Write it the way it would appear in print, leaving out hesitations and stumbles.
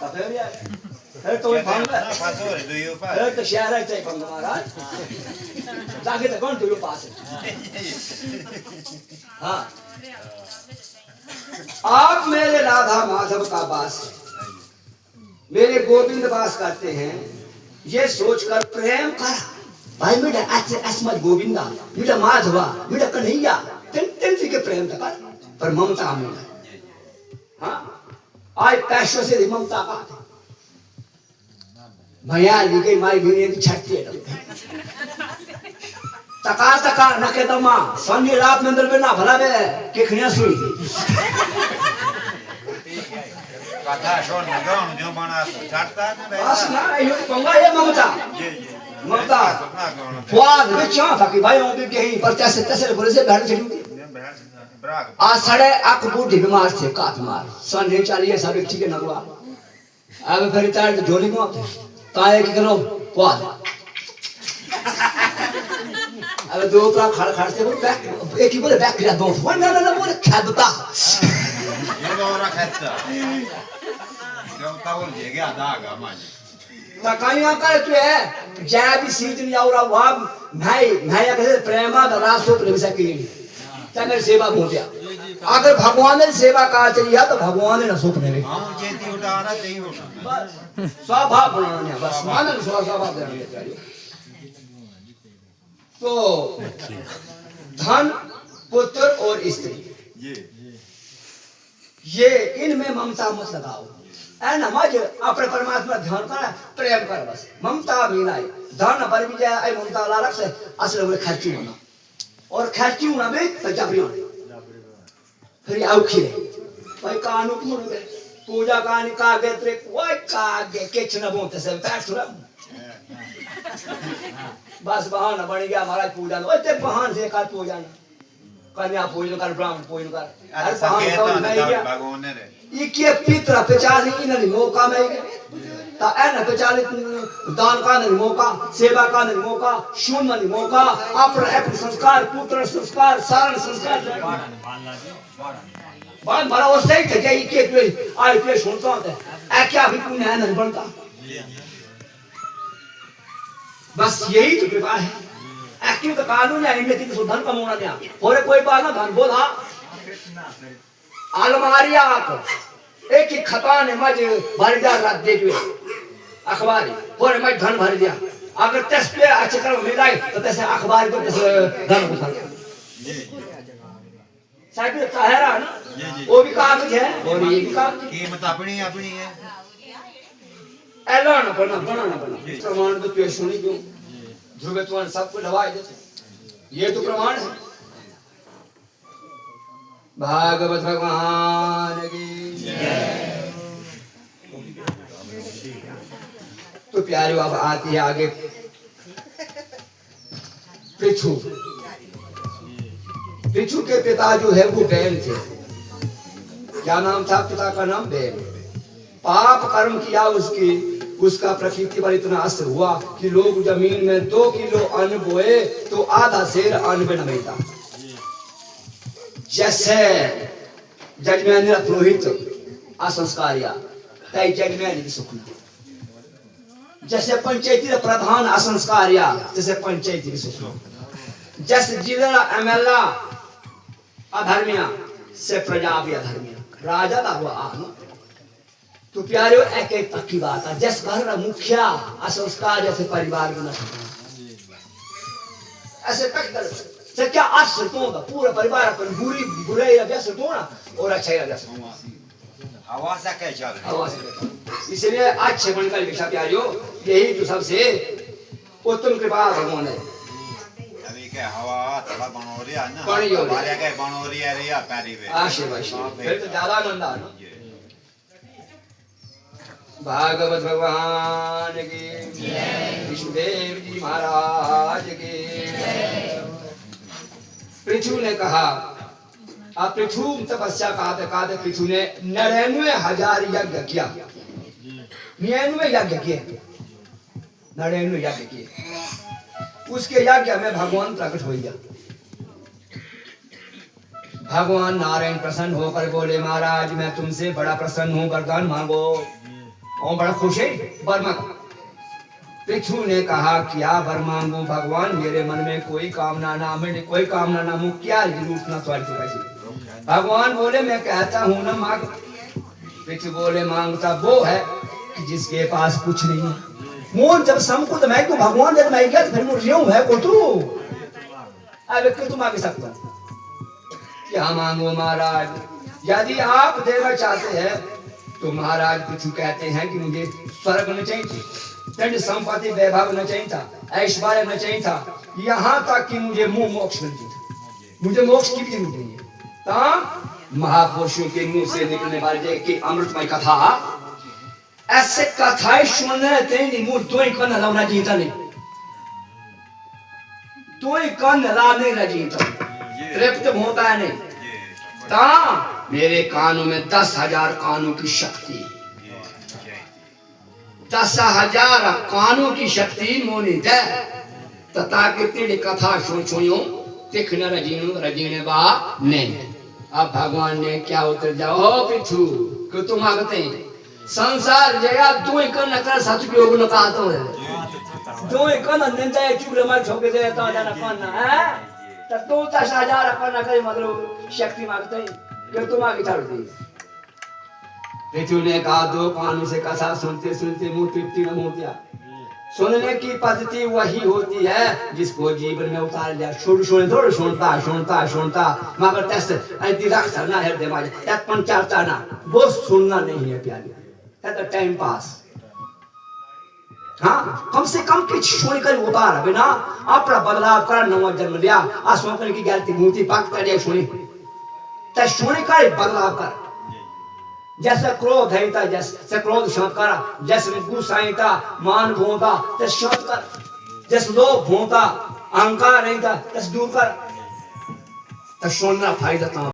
फिर यार फिर तो भांग फिर तो शहर है चाहिए भांग महाराज जाके तो कौन तुझे पास है हाँ आप मेरे राधा माधव का वास है मेरे गोविंद वास करते हैं ये सोचकर प्रेम कर भाई बेटा ऐसे असमत गोविंदा बेटा माधवा बेटा कन्हैया तीन के प्रेम तक पर ममता अमूल हाँ आज पैसों से ममता का भैया लिखे माई भी छटती है तका तका नके दमा संजय रात में अंदर में ना भला बे के खनिया सुई कथा शोन गाउन जो बना छाटता है बस ना ये पंगा ये ममता ममता स्वाद बिचा था कि भाई हम भी कहीं पर तैसे बोले से बैठ चली आ सड़े अक बूढ़ी बीमार थे काट मार सन नहीं चाहिए सब एक ठीक है नगवा अब फिर तार तो झोली में ताए की करो स्वाद अब दो का खड़ से बोल बैक एक ही बोले बैक किया दो ना बोले खादता ये दोरा खाता जो तावल जेगा दागा माने तकाइया करे तू है जय भी सीजन यावरा वाह भाई कैसे प्रेमा दरासो प्रेम से की तंगर सेवा हो गया अगर भगवान ने सेवा का चाहिए तो भगवान ने सुपने में हम जेती उठाना तेई उठाना स्वभाव बनाना है बस मानन स्वभाव देना चाहिए तो धन पुत्र और स्त्री ये इनमें ममता मत लगाओ है ना मज अपने परमात्मा ध्यान कर प्रेम कर बस ममता मीनाई धन पर भी जाए आई ममता लालच से असल में खर्ची होना और खर्ची होना भी जबरी होना फिर आओ खिले भाई कानू मुड़ गए पूजा कानी कागे त्रे कोई कागे किच न बोलते से बैठ सुरा बस बहाना बन गया महाराज पूजा लो इतने बहान से कर पूजा ना कन्या पूजन कर ब्राह्मण पूजन कर अरे संकेत ना भगवान ने रे इके पितरा पेचाली इनने मौका में ता एन पेचाली दान का नहीं मौका सेवा का नहीं मौका शून नहीं मौका अपने संस्कार पुत्र संस्कार सारण संस्कार बात भरा वो सही थे क्या इके पे आई पे सुनता है ऐ क्या भी पुण्य है नहीं बनता बस यही तो कृपा है एक्टिव तो कानून है इनमें तीन धन कमाना नहीं और कोई बात ना धन बोला अलमारी आप एक ही खता ने मज भर दिया रात देख वे अखबार और मैं धन भर दिया अगर तेस पे अच्छे कर मिलाए तो तैसे अखबार को तैसे धन उठा साहब ये ताहरा ना वो भी कागज है और ये भी कागज कीमत अपनी अपनी है ऐलान बनाना प्रमाण तो पेश होनी क्यों ध्रुव तुम सबको लवाए देते ये तो प्रमाण है भागवत भगवान की जय तो प्यारे अब आती है आगे पृथु पृथु के पिता जो है वो बैल थे क्या नाम था पिता का नाम बैल पाप कर्म किया उसका प्रकृति पर इतना असर हुआ कि लोग जमीन में 2 किलो अन्न बोए तो आधा शेर अन्न में न मिलता जैसे जजमान पुरोहित असंस्कारिया तय जजमान की सुखना जैसे पंचायती प्रधान असंस्कारिया जैसे पंचायती की सुखना जैसे जिला एमएलए अधर्मिया से प्रजा भी अधर्मिया राजा का हुआ आत्मा तो प्यारे एक एक तक की बात है जिस घर का मुखिया असंस्कार जैसे परिवार में न ऐसे तक से क्या असर तो होगा पूरा परिवार अपन बुरी बुराई या जैसे तो ना और अच्छा या जैसे आवाज क्या चल रहा है आवाज इसलिए अच्छे बनकर विषय प्यारियों यही तो सबसे उत्तम कृपा भगवान है अभी क्या हवा थोड़ा बनोरिया ना हमारे क्या बनोरिया रिया पैरी में आशीर्वाद फिर तो ज्यादा आनंद आ ना भागवत भगवान की जय विष्णुदेव जी महाराज की जय पृथु ने कहा अब पृथु तपस्या कहा पृथु ने 99,000 यज्ञ किया 99 यज्ञ किए 99 यज्ञ किए उसके यज्ञ में भगवान प्रकट हो गया भगवान नारायण प्रसन्न होकर बोले महाराज मैं तुमसे बड़ा प्रसन्न हूँ वरदान मांगो और बड़ा खुश है वर मांगा। पृथु ने कहा क्या वर मांगू भगवान, मेरे मन में कोई कामना ना, मैंने कोई कामना ना मुँह क्या जरूरत ना सवाल चुका। भगवान बोले मैं कहता हूँ ना मांग। पृथु बोले मांगता वो है कि जिसके पास कुछ नहीं है। मोन जब समकुद मैं तो भगवान जब मैं गया तो फिर मुझे यूं है को तू अब क्यों तुम आगे सकता क्या मांगो महाराज, यदि आप देना चाहते हैं तो महाराज कुछ कहते हैं कि मुझे स्वर्ग न चाहिए, दंड संपत्ति वैभव न चाहिए था, ऐश्वर्य न चाहिए था, यहाँ तक कि मुझे मुंह मोक्ष नहीं चाहिए, मुझे मोक्ष की भी जरूरत नहीं है। महापुरुषों के मुंह से निकलने वाले की अमृतमय कथा, ऐसे कथाएं सुनने तेरी मुंह तो ही कन लाना जीता नहीं, तो ही कन लाने न जीता तृप्त होता है नहीं। ता मेरे कानों में 10,000 कानों की शक्ति, 10,000 कानों की शक्ति मोनी दे तथा कि तेरी कथा सुनियो तिखन रजीने बा नहीं। अब भगवान ने क्या उत्तर जाओ पृथु क्यों तुम आगते संसार जया दो एक न कर सदुपयोग न कहा तो दो एक न निंदा चूरे मार छोके दे तो जाना कौन है तो तू 10,000 अपन करे मतलब शक्ति मांगते क्यों तुम आगे चलते। पृथु ने कहा दो कानों से कथा सुनते सुनते मुंह तृप्ति न होती, सुनने की पद्धति वही होती है जिसको जीवन में उतार लिया। सुनता मगर टेस्ट दिमाग ना है दिमाग यात्पन चाहता ना वो सुनना नहीं है प्यारी है तो टाइम पास। हाँ कम से कम कुछ सुनकर उतार बिना अपना बदलाव कर नवा जन्म लिया आसमान की गलती मूर्ति पाक कर सुनी तो सुनकर बदलाव कर। जैसे क्रोध है था जैसे क्रोध शांत कर, जैसे गुस्सा है था मान भोंता तो शांत कर, जैसे लोभ भोंता अहंकार नहीं था तो दूर कर तो सुनना फायदा